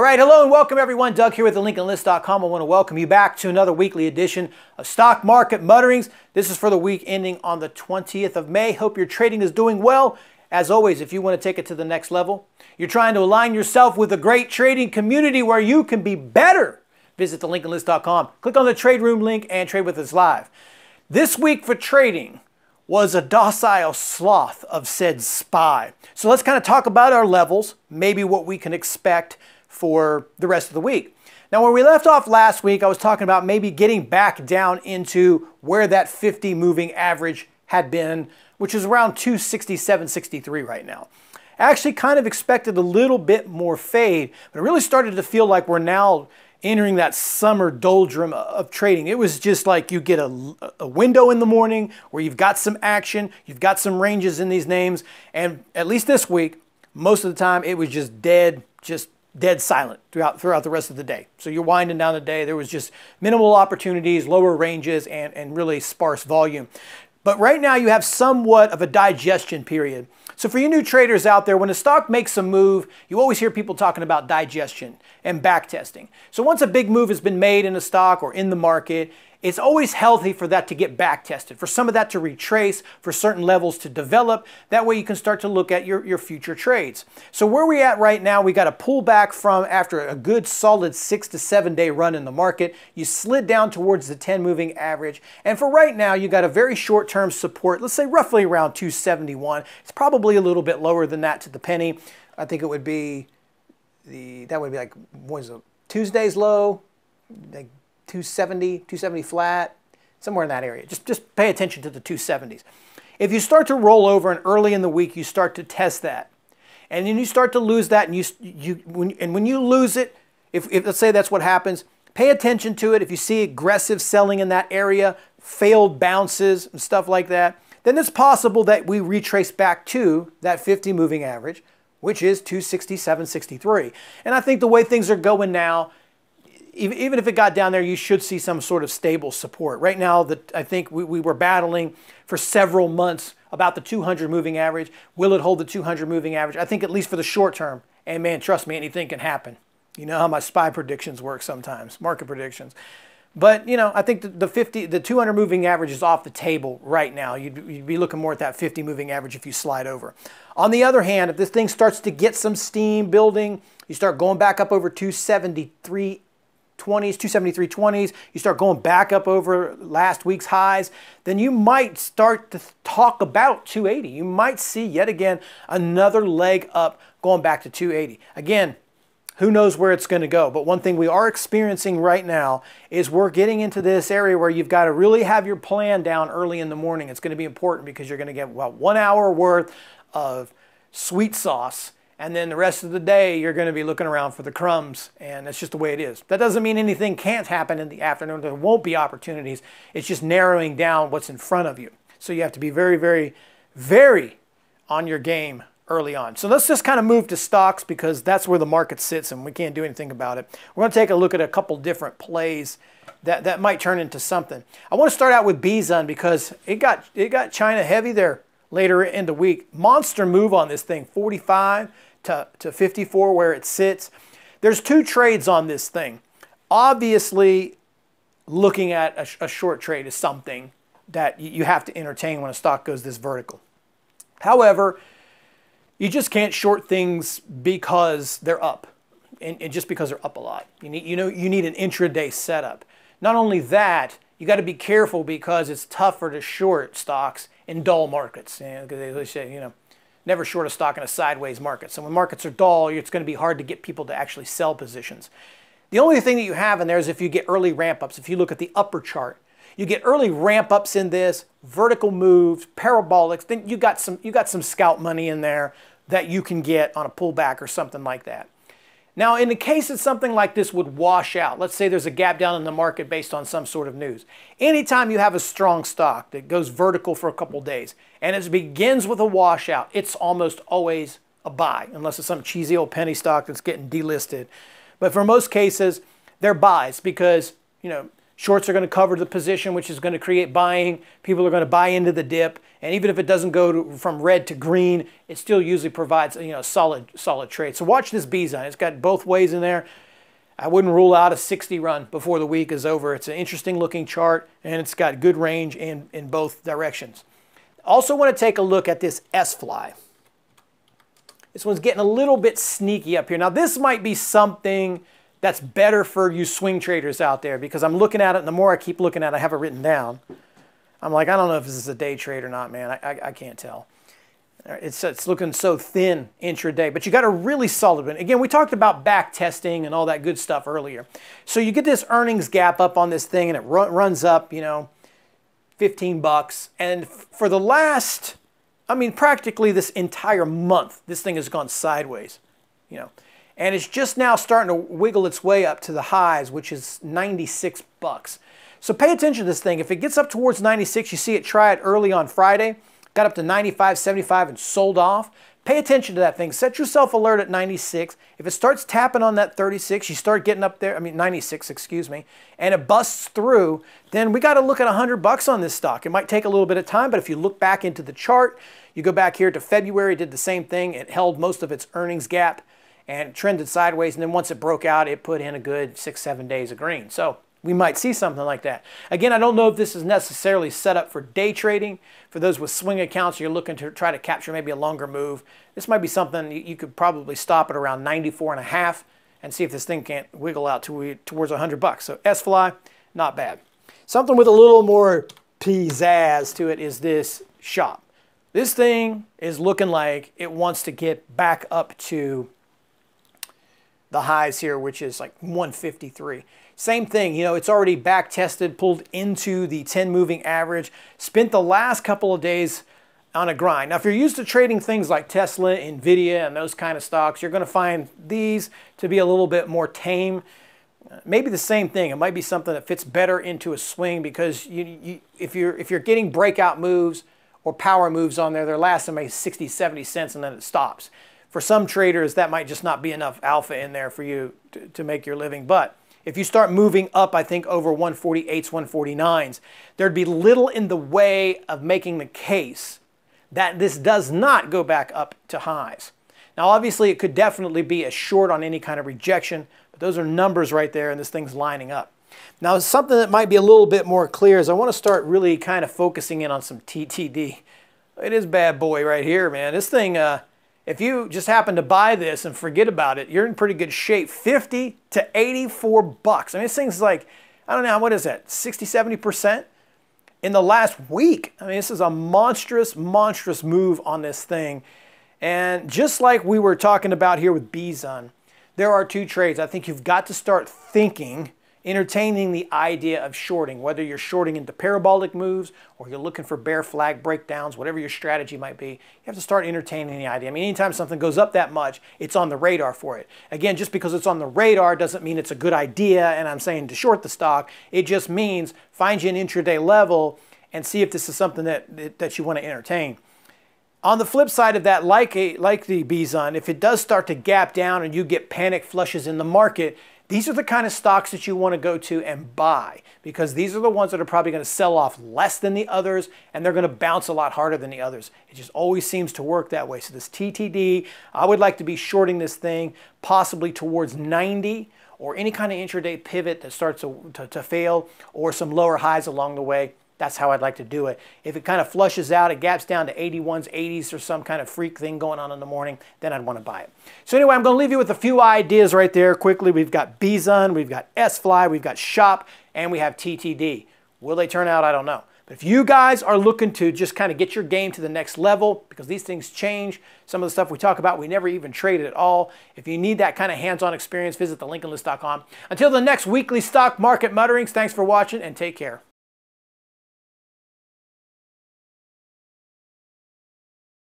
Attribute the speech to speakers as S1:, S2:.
S1: All right, hello and welcome everyone. Doug here with thelincolnlist.com. I want to welcome you back to another weekly edition of Stock Market Mutterings. This is for the week ending on the 20th of May. Hope your trading is doing well. As always, if you want to take it to the next level, you're trying to align yourself with a great trading community where you can be better, visit thelincolnlist.com. Click on the trade room link and trade with us live. This week for trading was a docile sloth of said SFLY. So let's kind of talk about our levels, maybe what we can expect for the rest of the week. Now, when we left off last week, I was talking about maybe getting back down into where that 50 moving average had been, which is around 267.63 right now. I actually kind of expected a little bit more fade, but it really started to feel like we're now entering that summer doldrum of trading. It was just like you get a window in the morning where you've got some action, you've got some ranges in these names, and at least this week, most of the time it was just dead silent throughout the rest of the day. So you're winding down the day. There was just minimal opportunities, lower ranges, and really sparse volume. But right now you have somewhat of a digestion period. So for you new traders out there, when a stock makes a move, you always hear people talking about digestion and back testing. So once a big move has been made in a stock or in the market, it's always healthy for that to get back tested, for some of that to retrace, for certain levels to develop. That way you can start to look at your future trades. So where we're at right now, we got a pullback from after a good solid 6 to 7 day run in the market. You slid down towards the 10 moving average. And for right now, you got a very short-term support, let's say roughly around 271. It's probably a little bit lower than that to the penny. I think it would be like, what is it, Tuesday's low, like 270 flat, somewhere in that area. Just pay attention to the 270s. If you start to roll over and early in the week you start to test that, and then you start to lose that, and when you lose it, if let's say that's what happens, pay attention to it. If you see aggressive selling in that area, failed bounces and stuff like that, then it's possible that we retrace back to that 50 moving average, which is 267.63. And I think the way things are going now, even if it got down there, you should see some sort of stable support. Right now, I think we were battling for several months about the 200 moving average. Will it hold the 200 moving average? I think at least for the short term. And man, trust me, anything can happen. You know how my SPY predictions work sometimes, market predictions. But, you know, I think the 200 moving average is off the table right now. You'd be looking more at that 50 moving average if you slide over. On the other hand, if this thing starts to get some steam building, you start going back up over 273.20s, 273.20s, you start going back up over last week's highs, then you might start to talk about 280. You might see yet again another leg up going back to 280. Again, who knows where it's going to go? But one thing we are experiencing right now is we're getting into this area where you've got to really have your plan down early in the morning. It's going to be important because you're going to get about 1 hour worth of sweet sauce, and then the rest of the day you're going to be looking around for the crumbs, and that's just the way it is. That doesn't mean anything can't happen in the afternoon. There won't be opportunities. It's just narrowing down what's in front of you. So you have to be very, very, very on your game early on. So let's just kind of move to stocks because that's where the market sits and we can't do anything about it. We're going to take a look at a couple different plays that might turn into something. I want to start out with BZUN because it got China heavy there later in the week. Monster move on this thing, 45 to 54 where it sits. There's two trades on this thing. Obviously, looking at a short trade is something that you have to entertain when a stock goes this vertical. However, you just can't short things because they're up, and just because they're up a lot. You need an intraday setup. Not only that, you got to be careful because it's tougher to short stocks in dull markets. Because they say, never short a stock in a sideways market. So when markets are dull, it's going to be hard to get people to actually sell positions. The only thing that you have in there is if you get early ramp-ups. If you look at the upper chart, you get early ramp-ups in this, vertical moves, parabolics, then you got some scalp money in there that you can get on a pullback or something like that. Now, in the case that something like this would wash out, let's say there's a gap down in the market based on some sort of news. Anytime you have a strong stock that goes vertical for a couple days and it begins with a washout, it's almost always a buy, unless it's some cheesy old penny stock that's getting delisted. But for most cases, they're buys because, Shorts are going to cover the position, which is going to create buying. People are going to buy into the dip. And even if it doesn't go from red to green, it still usually provides, you know, solid trade. So watch this BZUN. It's got both ways in there. I wouldn't rule out a 60 run before the week is over. It's an interesting looking chart, and it's got good range in both directions. Also want to take a look at this SFLY. This one's getting a little bit sneaky up here. Now this might be something that's better for you swing traders out there, because I'm looking at it, and the more I keep looking at it, I have it written down. I'm like, I don't know if this is a day trade or not, man. I can't tell. It's looking so thin intraday, but you got a really solid one. Again, we talked about back testing and all that good stuff earlier. So you get this earnings gap up on this thing, and it runs up, you know, 15 bucks. And for the last, I mean, practically this entire month, this thing has gone sideways, you know. And it's just now starting to wiggle its way up to the highs, which is 96 bucks. So pay attention to this thing. If it gets up towards 96, you see it try it early on Friday. Got up to 95, 75 and sold off. Pay attention to that thing. Set yourself alert at 96. If it starts tapping on that 36, you start getting up there, 96, excuse me, and it busts through, then we got to look at 100 bucks on this stock. It might take a little bit of time, but if you look back into the chart, you go back here to February, it did the same thing. It held most of its earnings gap and trended sideways, and then once it broke out, it put in a good 6-7 days of green. So we might see something like that. Again, I don't know if this is necessarily set up for day trading. For those with swing accounts, you're looking to try to capture maybe a longer move. This might be something you could probably stop at around 94.5 and see if this thing can't wiggle out towards 100 bucks. So SFLY, not bad. Something with a little more pizzazz to it is this shop. This thing is looking like it wants to get back up to the highs here, which is like 153. Same thing, you know, it's already back tested, pulled into the 10 moving average, spent the last couple of days on a grind. Now, if you're used to trading things like Tesla, Nvidia, and those kind of stocks, you're going to find these to be a little bit more tame. Maybe the same thing. It might be something that fits better into a swing, because if you're getting breakout moves or power moves on there, they're lasting maybe 60, 70 cents and then it stops. For some traders, that might just not be enough alpha in there for you to make your living. But if you start moving up, I think, over 148s, 149s, there'd be little in the way of making the case that this does not go back up to highs. Now, obviously, it could definitely be a short on any kind of rejection, but those are numbers right there, and this thing's lining up. Now, something that might be a little bit more clear is I want to start really kind of focusing in on some TTD. It is bad boy right here, man. This thing, if you just happen to buy this and forget about it, you're in pretty good shape. 50 to 84 bucks. I mean, this thing's like, I don't know, what is that, 60, 70% in the last week? I mean, this is a monstrous, monstrous move on this thing. And just like we were talking about here with BZUN, there are two trades. I think you've got to start thinking, entertaining the idea of shorting, whether you're shorting into parabolic moves or you're looking for bear flag breakdowns, whatever your strategy might be, you have to start entertaining the idea. I mean, anytime something goes up that much, it's on the radar for it. Again, just because it's on the radar doesn't mean it's a good idea and I'm saying to short the stock. It just means find you an intraday level and see if this is something that you want to entertain. On the flip side of that, like the BZUN, if it does start to gap down and you get panic flushes in the market, these are the kind of stocks that you want to go to and buy, because these are the ones that are probably going to sell off less than the others, and they're going to bounce a lot harder than the others. It just always seems to work that way. So this TTD, I would like to be shorting this thing possibly towards 90, or any kind of intraday pivot that starts to fail, or some lower highs along the way. That's how I'd like to do it. If it kind of flushes out, it gaps down to 81s, 80s, or some kind of freak thing going on in the morning, then I'd want to buy it. So anyway, I'm going to leave you with a few ideas right there quickly. We've got BZUN, we've got SFLY, we've got SHOP, and we have TTD. Will they turn out? I don't know. But if you guys are looking to just kind of get your game to the next level, because these things change, some of the stuff we talk about, we never even traded at all. If you need that kind of hands-on experience, visit thelincolnlist.com. Until the next weekly stock market mutterings, thanks for watching and take care.